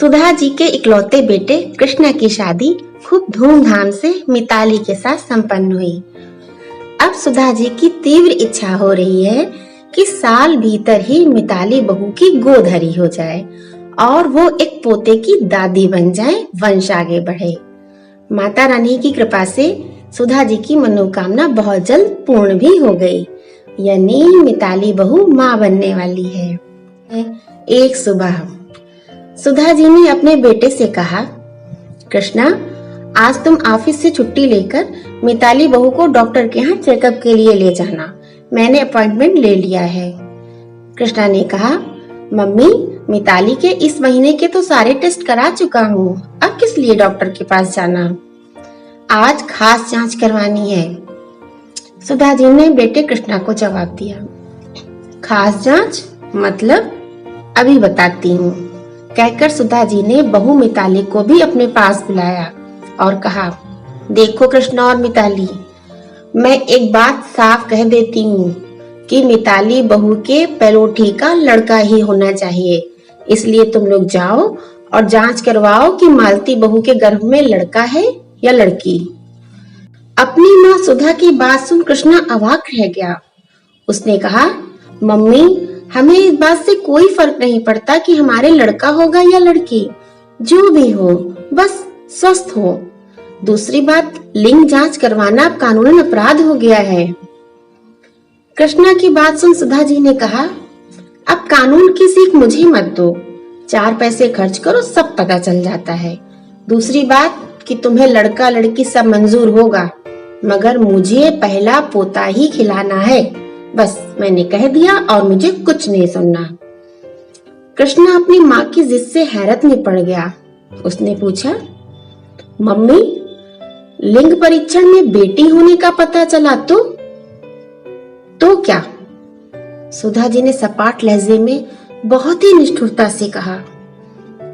सुधा जी के इकलौते बेटे कृष्णा की शादी खूब धूमधाम से मिताली के साथ संपन्न हुई। अब सुधा जी की तीव्र इच्छा हो रही है कि साल भीतर ही मिताली बहू की गोदहरी हो जाए और वो एक पोते की दादी बन जाए, वंश आगे बढ़े। माता रानी की कृपा से सुधा जी की मनोकामना बहुत जल्द पूर्ण भी हो गई, यानी मिताली बहू माँ बनने वाली है। एक सुबह सुधा जी ने अपने बेटे से कहा, कृष्णा, आज तुम ऑफिस से छुट्टी लेकर मिताली बहू को डॉक्टर के यहाँ चेकअप के लिए ले जाना। मैंने अपॉइंटमेंट ले लिया है। कृष्णा ने कहा, मम्मी, मिताली के इस महीने के तो सारे टेस्ट करा चुका हूँ, अब किस लिए डॉक्टर के पास जाना? आज खास जांच करवानी है। सुधा जी ने बेटे कृष्णा को जवाब दिया। खास जांच मतलब? अभी बताती हूँ, कहकर सुधा जी ने बहू मिताली को भी अपने पास बुलाया और कहा, देखो कृष्णा और मिताली, मैं एक बात साफ कह देती हूँ कि मिताली बहू के पलोठी का लड़का ही होना चाहिए। इसलिए तुम लोग जाओ और जांच करवाओ कि मालती बहू के गर्भ में लड़का है या लड़की। अपनी माँ सुधा की बात सुन कृष्णा अवाक रह गया। उसने कहा, मम्मी, हमें इस बात से कोई फर्क नहीं पड़ता कि हमारे लड़का होगा या लड़की, जो भी हो, बस स्वस्थ हो। दूसरी बात, लिंग जांच करवाना अब कानूनन अपराध हो गया है। कृष्णा की बात सुन सुधा जी ने कहा, अब कानून की सीख मुझे मत दो, 4 पैसे खर्च करो, सब पता चल जाता है। दूसरी बात कि तुम्हें लड़का लड़की सब मंजूर होगा, मगर मुझे पहला पोता ही खिलाना है। बस मैंने कह दिया और मुझे कुछ नहीं सुनना। कृष्णा अपनी माँ की जिद से हैरत में पड़ गया। उसने पूछा, मम्मी, लिंग परीक्षण में बेटी होने का पता चला तो क्या? सुधा जी ने सपाट लहजे में बहुत ही निष्ठुरता से कहा,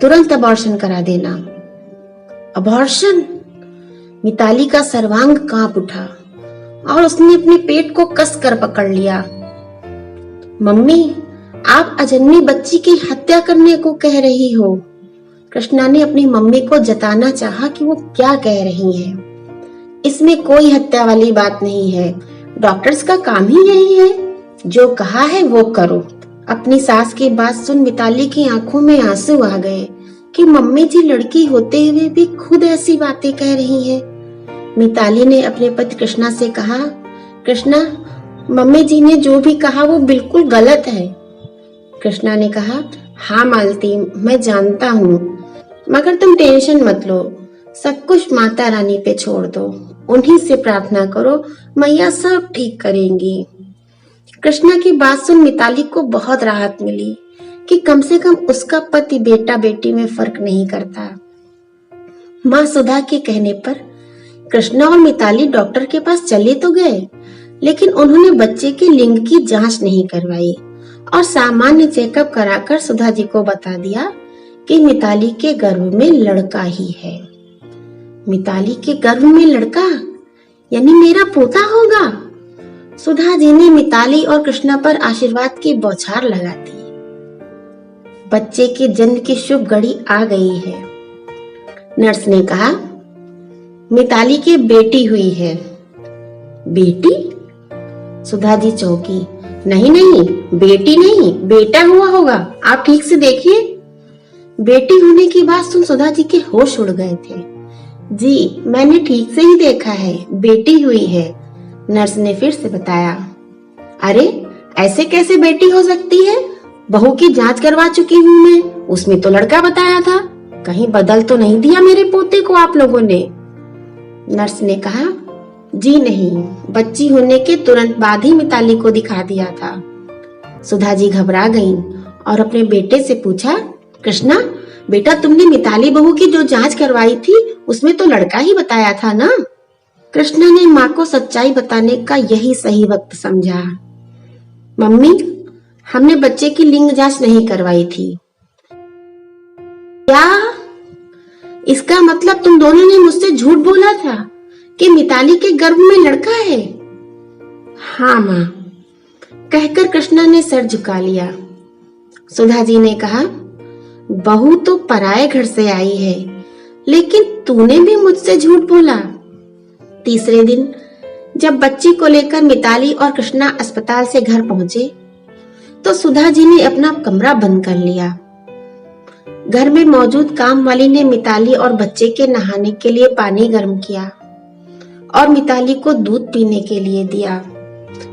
तुरंत अबॉर्शन करा देना। अबॉर्शन? मिताली का सर्वांग कांप उठा और उसने अपने पेट को कसकर पकड़ लिया। मम्मी, आप अजन्मी बच्ची की हत्या करने को कह रही हो। कृष्णा ने अपनी मम्मी को जताना चाहा कि वो क्या कह रही हैं। इसमें कोई हत्या वाली बात नहीं है, डॉक्टर्स का काम ही यही है, जो कहा है वो करो। अपनी सास की बात सुन मिताली की आंखों में आंसू आ गए कि मम्मी जी लड़की होते हुए भी खुद ऐसी बातें कह रही हैं। मिताली ने अपने पति कृष्णा से कहा, कृष्णा, मम्मी जी ने जो भी कहा वो बिल्कुल गलत है। कृष्णा ने कहा, हाँ मालती, मैं जानता हूँ, मगर तुम टेंशन मत लो, सब कुछ माता रानी पे छोड़ दो, उन्हीं से प्रार्थना करो, मैया सब ठीक करेंगी। कृष्णा की बात सुन मिताली को बहुत राहत मिली कि कम से कम उसका पति बेटा बेटी में फर्क नहीं करता। माँ सुधा के कहने पर कृष्णा और मिताली डॉक्टर के पास चले तो गए, लेकिन उन्होंने बच्चे के लिंग की जांच नहीं करवाई और सामान्य चेकअप कराकर सुधा जी को बता दिया कि मिताली के गर्भ में लड़का ही है। मिताली के गर्भ में लड़का, यानी मेरा पोता होगा। सुधा जी ने मिताली और कृष्णा पर आशीर्वाद की बौछार लगा दी। बच्चे के जन्म की शुभ घड़ी आ गई है। नर्स ने कहा, मिताली की बेटी हुई है। बेटी? सुधा जी चौंकी। नहीं नहीं, बेटी नहीं, बेटा हुआ होगा, आप ठीक से देखिए। बेटी होने की बात सुन सुधा जी के होश उड़ गए थे। जी, मैंने ठीक से ही देखा है, बेटी हुई है, नर्स ने फिर से बताया। अरे, ऐसे कैसे बेटी हो सकती है? बहू की जांच करवा चुकी हूँ मैं, उसमें तो लड़का बताया था, कहीं बदल तो नहीं दिया मेरे पोते को आप लोगों ने? नर्स ने कहा, जी नहीं, बच्ची होने के तुरंत बाद ही मिताली को दिखा दिया था। सुधा जी घबरा गईं और अपने बेटे से पूछा, कृष्णा बेटा, तुमने मिताली बहू की जो जांच करवाई थी उसमें तो लड़का ही बताया था ना? कृष्णा ने माँ को सच्चाई बताने का यही सही वक्त समझा। मम्मी, हमने बच्चे की लिंग जांच नहीं करवाई थी। क्या? इसका मतलब तुम दोनों ने मुझसे झूठ बोला था कि मिताली के गर्भ में लड़का है? हाँ माँ, कहकर कृष्णा ने सर झुका लिया। सुधा जी ने कहा, बहू तो पराये घर से आई है, लेकिन तूने भी मुझसे झूठ बोला। तीसरे दिन जब बच्ची को लेकर मिताली और कृष्णा अस्पताल से घर पहुंचे, तो सुधा जी ने अपना कमरा बंद कर लिया। घर में मौजूद काम वाली ने मिताली और बच्चे के नहाने के लिए पानी गर्म किया और मिताली को दूध पीने के लिए दिया।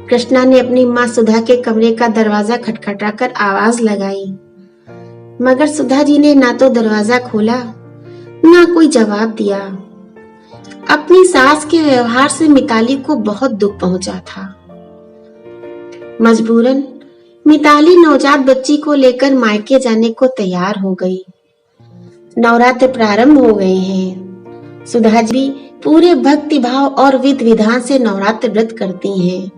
कृष्णा ने अपनी माँ सुधा के कमरे का दरवाजा खटखटाकर आवाज लगाई, मगर सुधा जी ने ना तो दरवाजा खोला, ना कोई जवाब दिया। अपनी सास के व्यवहार से मिताली को बहुत दुख पहुंचा था। मजबूरन मिताली नवजात बच्ची को लेकर मायके जाने को तैयार हो गई। नवरात्र प्रारंभ हो गए हैं। सुधा जी पूरे भक्ति भाव और विधि विधान से नवरात्र व्रत करती हैं।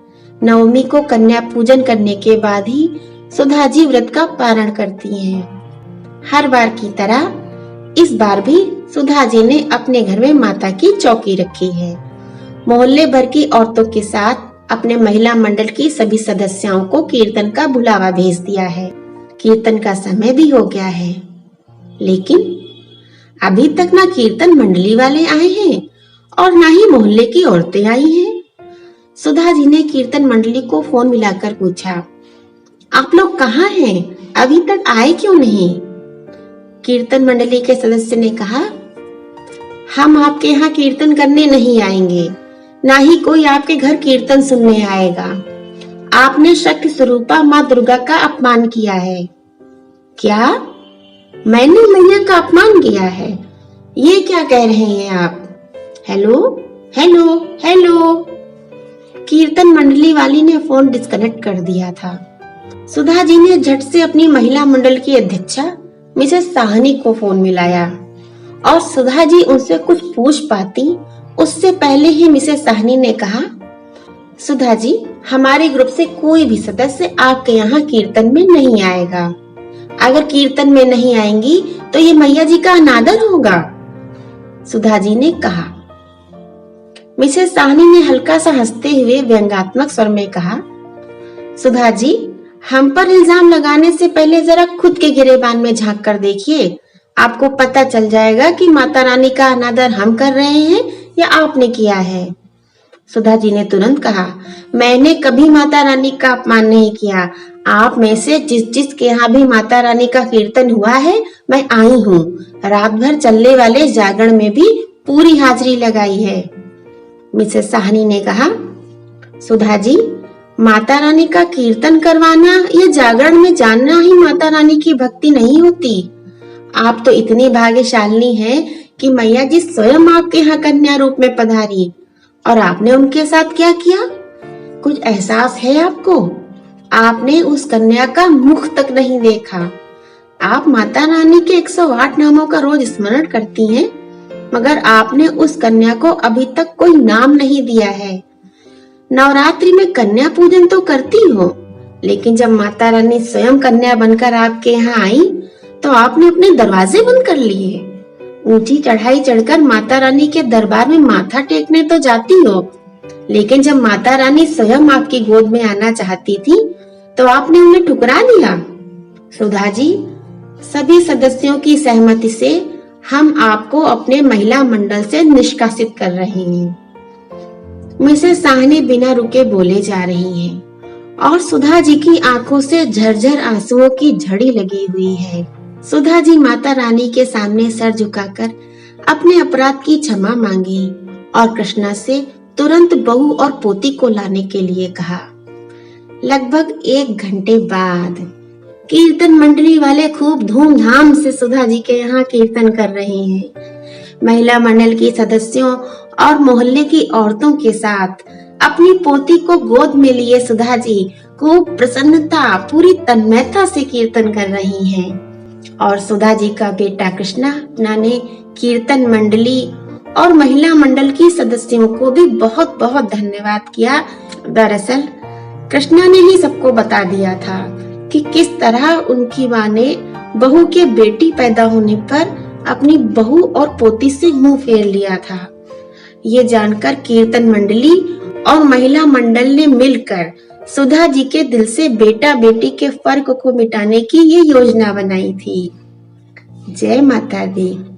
नवमी को कन्या पूजन करने के बाद ही सुधा जी व्रत का पारण करती हैं। हर बार की तरह इस बार भी सुधा जी ने अपने घर में माता की चौकी रखी है। मोहल्ले भर की औरतों के साथ अपने महिला मंडल की सभी सदस्यों को कीर्तन का बुलावा भेज दिया है। कीर्तन का समय भी हो गया है, लेकिन अभी तक ना कीर्तन मंडली वाले आए हैं और ना ही मोहल्ले की औरतें आई हैं। सुधा जी ने कीर्तन मंडली को फोन मिलाकर पूछा, आप लोग कहाँ हैं? अभी तक आए क्यों नहीं? कीर्तन मंडली के सदस्य ने कहा, हम आपके यहाँ कीर्तन करने नहीं आएंगे, ना ही कोई आपके घर कीर्तन सुनने आएगा। आपने शक्ति स्वरूपा माँ दुर्गा का अपमान किया है। क्या? मैंने मैया का अपमान किया है? ये क्या कह रहे हैं आप? Hello hello hello. कीर्तन मंडली वाली ने फोन डिस्कनेक्ट कर दिया था। सुधा जी ने झट से अपनी महिला मंडल की अध्यक्षा मिसेस साहनी को फोन मिलाया और सुधा जी उनसे कुछ पूछ पाती उससे पहले ही मिसेस साहनी ने कहा, सुधा जी, हमारे ग्रुप से कोई भी सदस्य आपके यहाँ कीर्तन में नहीं आएगा। अगर कीर्तन में नहीं आएंगी तो ये मैया जी का अनादर होगा, सुधा जी ने कहा। मिसेस साहनी ने हल्का सा हंसते हुए व्यंग्यात्मक स्वर में कहा, सुधा जी, हम पर इल्जाम लगाने से पहले जरा खुद के गिरेबान में झांक कर देखिए, आपको पता चल जाएगा कि माता रानी का अनादर हम कर रहे हैं या आपने किया है। सुधा जी ने तुरंत कहा, मैंने कभी माता रानी का अपमान नहीं किया। आप में से जिस के यहाँ भी माता रानी का कीर्तन हुआ है, मैं आई हूँ। रात भर चलने वाले जागरण में भी पूरी हाजिरी लगाई है। मिसेस साहनी ने कहा, सुधा जी, माता रानी का कीर्तन करवाना या जागरण में जानना ही माता रानी की भक्ति नहीं होती। आप तो इतनी भाग्यशालिनी हैं कि मैया जी स्वयं आपके यहाँ कन्या रूप में पधारी और आपने उनके साथ क्या किया? कुछ एहसास है आपको? आपने उस कन्या का मुख तक नहीं देखा। आप माता रानी के 108 नामों का रोज स्मरण करती हैं, मगर आपने उस कन्या को अभी तक कोई नाम नहीं दिया है। नवरात्रि में कन्या पूजन तो करती हो, लेकिन जब माता रानी स्वयं कन्या बनकर आपके यहाँ आई तो आपने अपने दरवाजे बंद कर लिए। ऊंची चढ़ाई चढ़कर माता रानी के दरबार में माथा टेकने तो जाती हो, लेकिन जब माता रानी स्वयं आपकी गोद में आना चाहती थी तो आपने उन्हें ठुकरा दिया। सुधा जी, सभी सदस्यों की सहमति से हम आपको अपने महिला मंडल से निष्कासित कर रहे हैं। मिसेस साहनी बिना रुके बोले जा रही हैं और सुधा जी की आंखों से झरझर आंसुओं की झड़ी लगी हुई है। सुधा जी माता रानी के सामने सर झुकाकर अपने अपराध की क्षमा मांगी और कृष्णा से तुरंत बहू और पोती को लाने के लिए कहा। लगभग 1 घंटे बाद कीर्तन मंडली वाले खूब धूमधाम से सुधा जी के यहाँ कीर्तन कर रहे हैं। महिला मंडल की सदस्यों और मोहल्ले की औरतों के साथ अपनी पोती को गोद में लिए सुधा जी खूब प्रसन्नता, पूरी तन्मयता से कीर्तन कर रही हैं। और सुधा जी का बेटा कृष्णा ने कीर्तन मंडली और महिला मंडल की सदस्यों को भी बहुत बहुत धन्यवाद किया। दरअसल कृष्णा ने ही सबको बता दिया था कि किस तरह उनकी माँ ने बहू के बेटी पैदा होने पर अपनी बहू और पोती से मुंह फेर लिया था। ये जानकर कीर्तन मंडली और महिला मंडल ने मिलकर सुधा जी के दिल से बेटा बेटी के फर्क को मिटाने की ये योजना बनाई थी। जय माता दी।